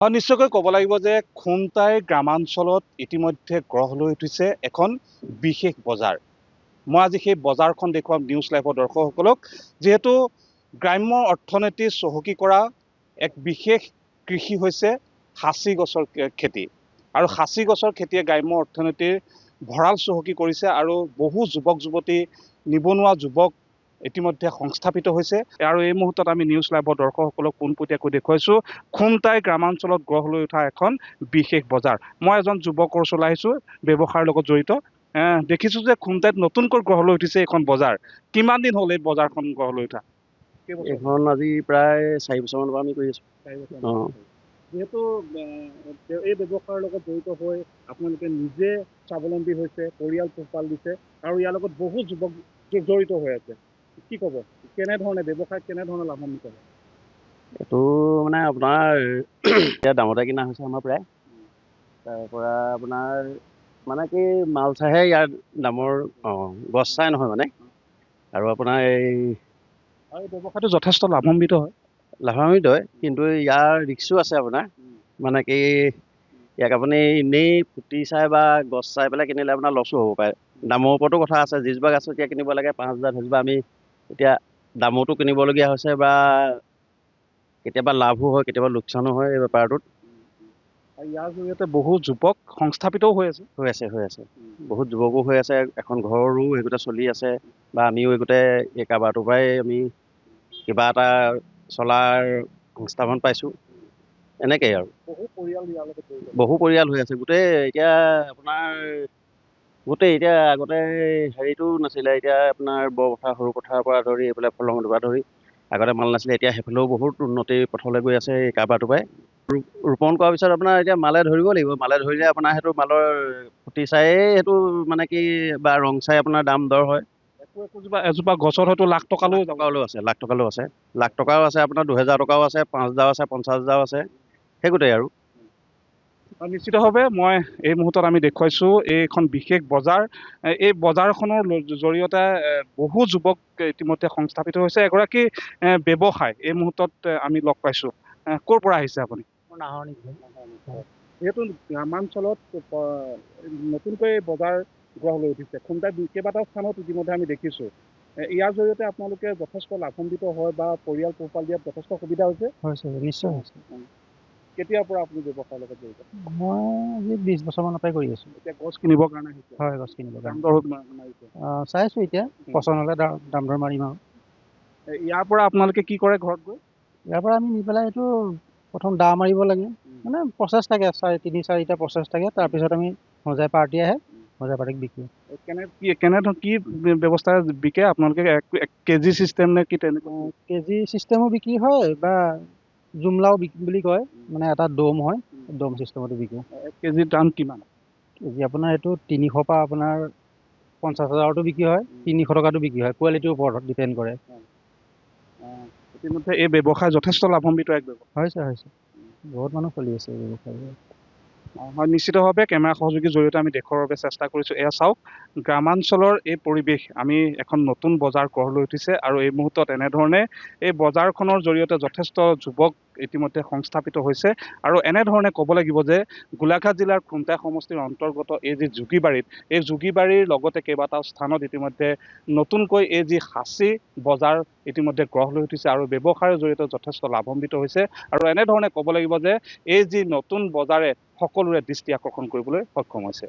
নিশ্চয়কৈ ক'ব লাগিব যে খুমটাই গ্ৰামাঞ্চলত ইতিমধ্যে গঢ় লৈ উঠিছে এখন বিশেষ বজাৰ। মই আজি সেই বজাৰখন দেখুৱাম নিউজ লাইভৰ দৰ্শকসকলক, যিহেতু গ্ৰাম্য অৰ্থনীতি চহকী কৰা এক বিশেষ কৃষি হৈছে সাঁচি গছৰ খেতি। আৰু সাঁচি গছৰ খেতিয়ে গ্ৰাম্য অৰ্থনীতিৰ ভঁৰাল চহকী কৰিছে আৰু বহু যুৱক যুৱতী, নিবনুৱা যুৱক ইতিমধ্যে সংস্থাপিত হৈছে। আৰু এই মুহূৰ্তত আমি নিউজ লাইভৰ দৰ্শকসকলক পোনপটীয়াকৈ দেখুৱাইছোঁ খুমটাই গ্ৰামাঞ্চলত গঢ় লৈ উঠা এখন বিশেষ বজাৰ। মই এজন যুৱকৰ ওচৰলৈ আহিছোঁ, ব্যৱসায়ৰ লগত জড়িত। দেখিছোঁ যে খুমটাইত নতুনকৈ গঢ় লৈ উঠিছে এইখন বজাৰ। কিমান দিন হ'ল এই বজাৰখন গঢ় লৈ উঠা? এইখন আজি প্ৰায় 4 বছৰমানৰ পৰা আমি কৰি আছোঁ। যিহেতু এই ব্যৱসায়ৰ লগত জড়িত হৈ আপোনালোকে নিজে স্বাৱলম্বী হৈছে, পৰিয়াল পোহপাল দিছে আৰু ইয়াৰ লগত বহু যুৱক জড়িত হৈ আছে। কি ক'ব, কেনেধৰণে ব্যৱসায়ত কেনেধৰণে লাভান্বিত হয়? এইটো মানে আপোনাৰ এতিয়া দামতে কিনা হৈছে আমাৰ প্ৰায়। তাৰ পৰা আপোনাৰ মানে কি মাল চাইহে ইয়াৰ দামৰ গছ চাই নহয় মানে। আৰু আপোনাৰ এই ব্যৱসায়টো যথেষ্ট লাভান্বিত হয়। লাভান্বিত হয়, কিন্তু ইয়াৰ ৰিক্সো আছে আপোনাৰ। মানে কি ইয়াক আপুনি এনেই ফুটি চাই বা গছ চাই পেলাই কিনিলে আপোনাৰ লছো হ'ব পাৰে। দামৰ ওপৰতো কথা আছে। যিজোপা গাছ এতিয়া কিনিব লাগে 5,000, সেইজোপা আমি এতিয়া দামতো কিনিবলগীয়া হৈছে বা কেতিয়াবা লাভো হয়, কেতিয়াবা লোকচানো হয় এই বেপাৰটোত। ইয়াৰ জৰিয়তে বহু যুৱক সংস্থাপিতও হৈ আছে। হৈ আছে। বহুত যুৱকো হৈ আছে, এখন ঘৰো এইগোটা চলি আছে বা আমিও এইগোটে এই কাৰবাৰটোৰ পৰাই আমি কিবা এটা চলাৰ সংস্থাপন পাইছোঁ। এনেকেই আৰু বহু পৰিয়াল হৈ আছে। গোটেই এতিয়া আপোনাৰ এতিয়া আগতে হেৰিটো নাছিলে, এতিয়া আপোনাৰ বৰপথাৰ সৰু পথাৰৰ পৰা ধৰি এইফালে ফলঙৰ পৰা ধৰি আগতে মাল নাছিলে, এতিয়া সেইফালেও বহুত উন্নতিৰ পথলৈ গৈ আছে এই কাৰবাৰটোৰ পৰাই। ৰোপণ কৰাৰ পিছত আপোনাৰ এতিয়া মালে ধৰিব লাগিব। মালে ধৰিলে আপোনাৰ সেইটো মালৰ ফুটি চায়ে সেইটো মানে কি বা ৰং চাই আপোনাৰ দাম দৰ হয়। এজোপা গছত হয়তো লাখ টকালৈও আছে, লাখ টকালৈও আছে। লাখ টকাও আছে, আপোনাৰ 2,000 টকাও আছে, 5,000 আছে, 50,000 আছে, সেইগোটেই আৰু। নিশ্চিতভাৱে মই এই মুহূৰ্তত আমি দেখুৱাইছোঁ এইখন বিশেষ বজাৰ। এই বজাৰখনৰ জৰিয়তে বহু যুৱক ইতিমধ্যে সংস্থাপিত হৈছে। এগৰাকী ব্যৱসায় এই মুহূৰ্তত আমি লগ পাইছোঁ। ক'ৰ পৰা আহিছে আপুনি? যিহেতু গ্ৰামাঞ্চলত নতুনকৈ বজাৰ গঢ় লৈ উঠিছে, খুমটাই কেইবাটাও স্থানত ইতিমধ্যে আমি দেখিছোঁ। ইয়াৰ জৰিয়তে আপোনালোকে যথেষ্ট লাভান্বিত হয় বা পৰিয়াল পোহপাল দিয়াত যথেষ্ট সুবিধা হৈছে? নিশ্চয় হৈছে। কেতিয়াৰ পৰা আপুনি ব্যৱসায়ৰ লগত জড়িত? মই আজি 20 বছৰমানৰ পৰাই কৰি আছোঁ। এতিয়া গছ কিনিবৰ কাৰণে আহিছে? হয়, গছ কিনিবৰ দাম কাৰণে। দৰ মাৰিছে? চাইছোঁ এতিয়া, পচন্দ হ'লে দাম দৰ মাৰিম আৰু। ইয়াৰ পৰা আপোনালোকে কি কৰে ঘৰত গৈ? ইয়াৰ পৰা আমি নি পেলাই এইটো প্ৰথম দা মাৰিব লাগে, মানে প্ৰচেছ থাকে, 3-4টা প্ৰচেছ থাকে। তাৰপিছত আমি সজাই পাৰ্টি আহে, সজাই পাৰ্টিক বিকোঁ। কি ব্যৱস্থাৰে বিকে আপোনালোকে? কেজি চিষ্টেম নে কি তেনেকুৱা? কেজি চিষ্টেমো বিক্ৰী হয় বা জুমলাও বুলি কয়, মানে এটা দম হয়, দম চিষ্টেমতো বিকোঁ। কেজিৰ দাম কিমান? কেজি আপোনাৰ এইটো 300 পৰা আপোনাৰ 50,000তো বিক্ৰী হয়, 300 টকাতো বিক্ৰী হয়। কোৱালিটিৰ ওপৰত ডিপেণ্ড কৰে। ইতিমধ্যে এই ব্যৱসায় যথেষ্ট লাভান্বিত এক ব্যৱসায়। হৈছে। বহুত মানুহ চলি আছে এই ব্যৱসায়। হয়, নিশ্চিতভাৱে কেমেৰা সহযোগীৰ জৰিয়তে আমি দেখুৱাৰ বাবে চেষ্টা কৰিছোঁ। এয়া চাওক, গ্ৰামাঞ্চলৰ এই পৰিৱেশ। আমি এখন নতুন বজাৰ গঢ় লৈ উঠিছে আৰু এই মুহূৰ্তত এনেধৰণে এই বজাৰখনৰ জৰিয়তে যথেষ্ট যুৱক ইতিমধ্যে সংস্থাপিত হৈছে। আৰু এনেধৰণে ক'ব লাগিব যে গোলাঘাট জিলাৰ খুমটাই সমষ্টিৰ অন্তৰ্গত এই যি যোগীবাৰীত, এই যোগীবাৰীৰ লগতে কেইবাটাও স্থানত ইতিমধ্যে নতুনকৈ এই যি সাঁচি বজাৰ ইতিমধ্যে গঢ় লৈ উঠিছে আৰু ব্যৱসায়ৰ জৰিয়তে যথেষ্ট লাভান্বিত হৈছে। আৰু এনেধৰণে ক'ব লাগিব যে এই যি নতুন বজাৰে সকলোৰে দৃষ্টি আকৰ্ষণ কৰিবলৈ সক্ষম হৈছে।